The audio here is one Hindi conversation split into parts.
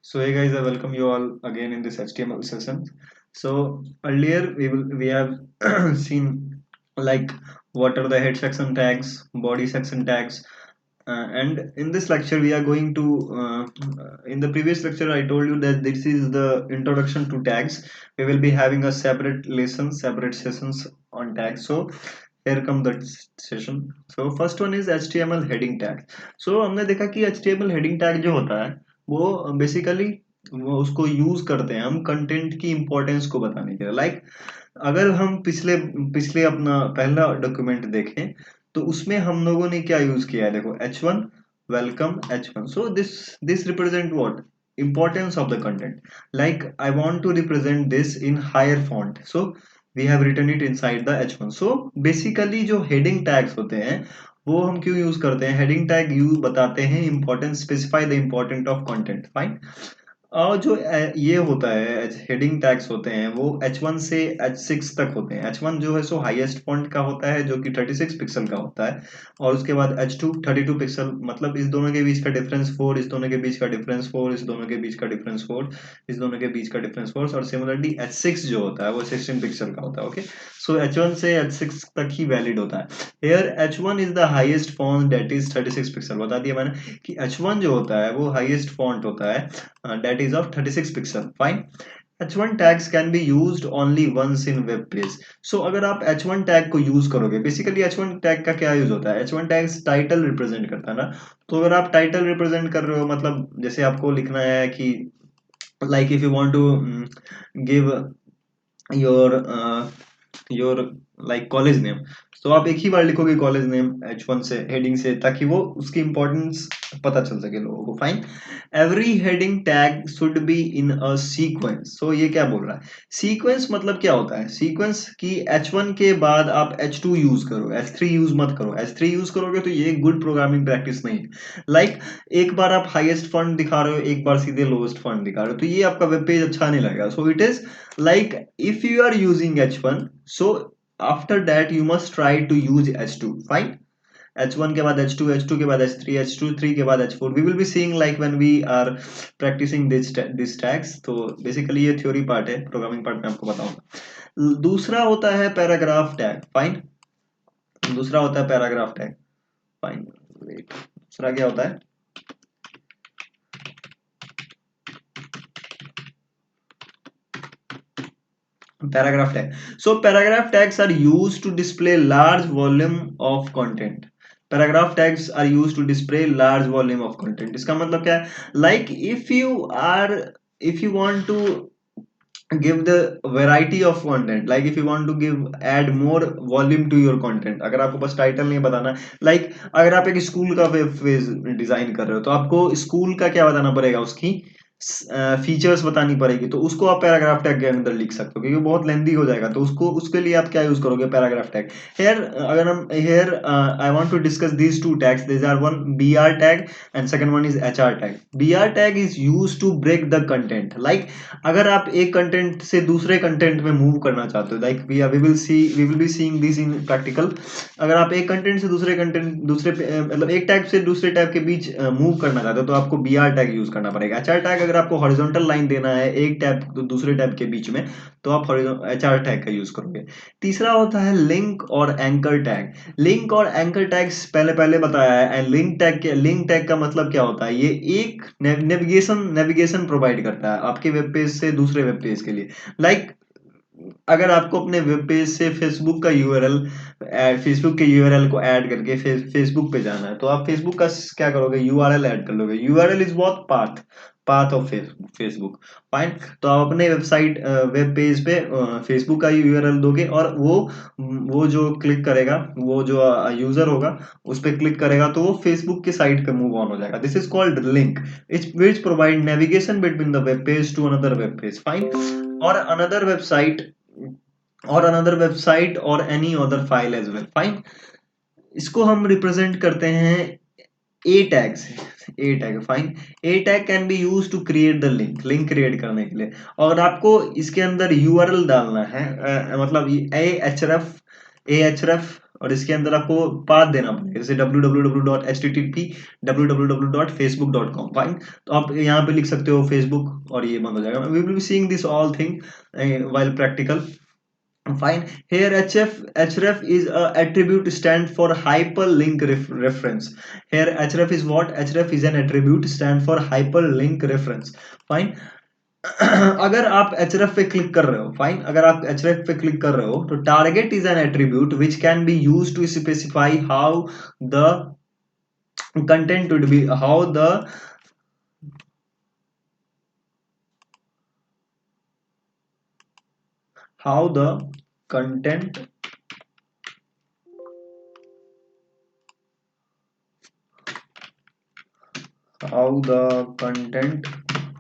So hey guys, I welcome you all again in this HTML session. So earlier we have seen like what are the head section tags, body section tags, and in this lecture we are going to in the previous lecture I told you that this is the introduction to tags. We will be having a separate lesson, separate sessions on tags. So here come the session. So first one is HTML heading tag. So हमने देखा कि HTML heading tag जो होता है वो बेसिकली वो उसको यूज करते हैं हम कंटेंट की इंपॉर्टेंस को बताने के लिए अगर हम पिछले पिछले अपना पहला डॉक्यूमेंट देखें तो उसमें हम लोगों ने क्या यूज किया है देखो H1 welcome H1 so this represent what importance of the content like I want to represent this in higher font so we have written it inside the H1 so basically जो heading tags होते हैं वो हम क्यों यूज करते हैं हेडिंग टैग यूज बताते हैं importance specify the important of content fine और जो ये होता है हेडिंग टैग्स होते हैं वो H1 से H6 तक होते हैं H1 जो है सो हाईएस्ट फॉन्ट का होता है जो कि 36 पिक्सल का होता है और उसके बाद H2 32 पिक्सल मतलब इस दोनों के बीच का डिफरेंस 4 इस दोनों के बीच का डिफरेंस 4 इस दोनों के बीच का डिफरेंस 4 इस दोनों के बीच का डिफरेंस 4 और सिमिलरली H6 जो होता है वो 16 पिक्सल का होता है ओके सो H1 से H6 तक ही वैलिड होता है here H1 is the highest font that is 36 pixel बता दिया मैंने कि H1 जो होता है वो हाईएस्ट फॉन्ट होता है that is of 36 pixel fine H1 tags can be used only once in web page so अगर आप H1 tag को यूज करोगे बेसिकली H1 tag का क्या यूज होता है H1 tags टाइटल रिप्रेजेंट करता है ना तो अगर आप टाइटल रिप्रेजेंट कर रहे हो मतलब जैसे आपको लिखना है कि like if you want to give your like college name तो आप एक ही बार लिखोगे कॉलेज नेम H1 से हेडिंग से ताकि वो उसकी इंपॉर्टेंस पता चल सके लोगों को fine every heading tag should be in a sequence सो ये क्या बोल रहा है सीक्वेंस मतलब क्या होता है सीक्वेंस की H1 के बाद आप H2 यूज करो H3 यूज मत करो H3 यूज करोगे तो ये गुड प्रोग्रामिंग प्रैक्टिस नहीं है लाइक एक बार आप हाईएस्ट फंड दिखा रहे हो एक बार सीधे लोएस्ट फंड दिखा रहे हो तो ये आपका वेब पेज अच्छा नहीं लगेगा so it is like if you are using H1 so after that you must try to use H2 fine H1 के बाद H2 H2 के बाद H3 H2 3 के बाद H4 we will be seeing like when we are practicing this tags तो basically ये theory part है programming part में आपको बताऊंगा दूसरा होता है पैराग्राफ टैग फाइन दूसरा होता है पैराग्राफ टैग फाइन वेट दूसरा क्या होता है paragraph tag so paragraph tags are used to display large volume of content paragraph tags are used to display large volume of content इसका मतलब क्या है like if you want to give the variety of content like if you want to give add more volume to your content अगर आपको बस टाइटल नहीं बताना like अगर आप एक स्कूल का वेब पेज डिजाइन कर रहे हो तो आपको स्कूल का क्या बताना पड़ेगा उसकी फीचर्स बतानी पड़ेगी तो उसको आप पैराग्राफ टैग के अंदर लिख सकते हो क्योंकि बहुत लेंदी हो जाएगा तो उसको उसके लिए आप क्या यूज करोगे पैराग्राफ टैग हेयर अगर हम here I want to discuss these two tags this are one BR tag and second one is HR tag BR tag is used to break the content like अगर आप एक कंटेंट से दूसरे कंटेंट में मूव करना चाहते हो like we will be seeing this in practical अगर आप एक कंटेंट से दूसरे कंटेंट दूसरे मतलब एक टैग से दूसरे टैग के बीच मूव करना चाहते हो तो आपको BR टैग यूज करना पड़ेगा HR टैग अगर आपको हॉरिजॉन्टल लाइन देना है एक टैब तो दूसरे टैब के बीच में तो आप HR टैग का यूज करोगे तीसरा होता है लिंक और एंकर टैग लिंक और एंकर टैग्स पहले पहले बताया है एंड लिंक टैग का मतलब क्या होता है ये एक नेविगेशन प्रोवाइड करता है आपके वेब पेज से दूसरे वेब पेज के लिए लाइक अगर आपको अपने वेब पेज से फेसबुक का यूआरएल फेसबुक के यूआरएल को ऐड करके फेसबुक पे जाना है तो आप फेसबुक का क्या करोगे यूआरएल ऐड कर लोगे URL is what path path of Facebook fine तो आप अपने वेबसाइट वेब पेज पे फेसबुक का यूआरएल दोगे और वो जो क्लिक करेगा वो जो यूजर होगा उस पर क्लिक करेगा तो वो फेसबुक के साइट पे मूव ऑन हो जाएगा this is called link it's which provide navigation between the web page to another web page fine और अनदर वेबसाइट और any other file as well fine इसको हम रिप्रेजेंट करते हैं ए टैग से A tag fine A tag can be use to create the link create करने के लिए और आपको इसके अंदर यूआरएल डालना है मतलब AHREF ahref, और इसके अंदर आपको पाथ देना पड़ेगा, जैसे www.http www.facebook.com, फाइन। तो आप यहाँ पे लिख सकते हो फेसबुक और ये बंद हो जाएगा। We will be seeing this all thing while practical. Fine. Here href is a attribute stand for hyperlink reference. Here href is what? href is an attribute stand for hyperlink reference. Fine. अगर आप href पे क्लिक कर रहे हो, फाइन, अगर आप href पे क्लिक कर रहे हो तो target is an attribute which can be use to specify how the content would be, how the content how the content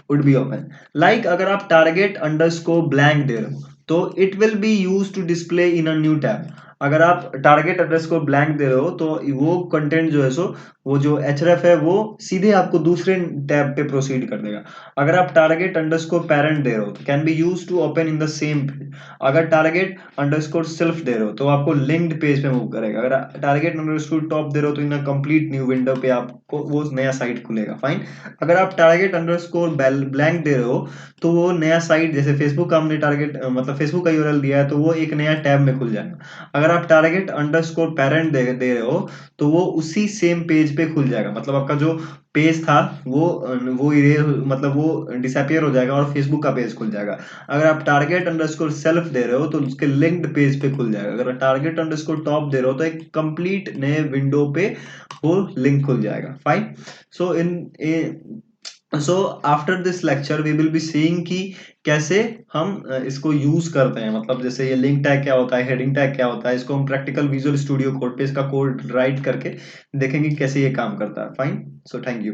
would be open. Like अगर आप target underscore blank दे रहे हो तो it will be used to display in a new tab. अगर आप टारगेट अंडरस्कोर ब्लैंक दे रहे हो तो वो कंटेंट जो है सो वो जो href है वो सीधे आपको दूसरे टैब पे प्रोसीड कर देगा। अगर आप टारगेट अंडरस्कोर पेरेंट दे रहे हो तो can be use to open in the same page. अगर टारगेट अंडरस्कोर सेल्फ दे रहे हो तो आपको लिंक्ड पेज पे मूव करेगा। अगर टारगेट अंडरस्कोर टॉप दे रहे हो तो इन अ कंप्लीट न्यू विंडो पे आपको वो नया साइट खुलेगा, फाइन। अगर आप टारगेट अंडरस्कोर ब्लैंक दे रहे हो तो वो नया साइट, जैसे फेसबुक का हमने टारगेट मतलब फेसबुक का यूआरएल दिया है तो वो एक नया टैब में खुल जाएगा। अगर आप टारगेट अंडरस्कोर पेरेंट दे रहे हो तो वो उसी सेम पेज पे खुल जाएगा, मतलब आपका जो पेज था वो मतलब वो डिसअपियर हो जाएगा और फेसबुक का पेज खुल जाएगा। अगर आप टारगेट अंडरस्कोर सेल्फ दे रहे हो तो उसके लिंक्ड पेज पे खुल जाएगा। अगर टारगेट अंडरस्कोर टॉप दे रहे हो तो एक कंप्लीट नए विंडो पे वो लिंक खुल जाएगा, fine. So so after this lecture we will be seeing कि कैसे हम इसको यूज करते हैं, मतलब जैसे ये लिंक टैग क्या होता है, हेडिंग टैग क्या होता है, इसको हम प्रैक्टिकल विजुअल स्टूडियो कोड पे इसका कोड राइट करके देखेंगे कैसे ये काम करता है, फाइन। So thank you.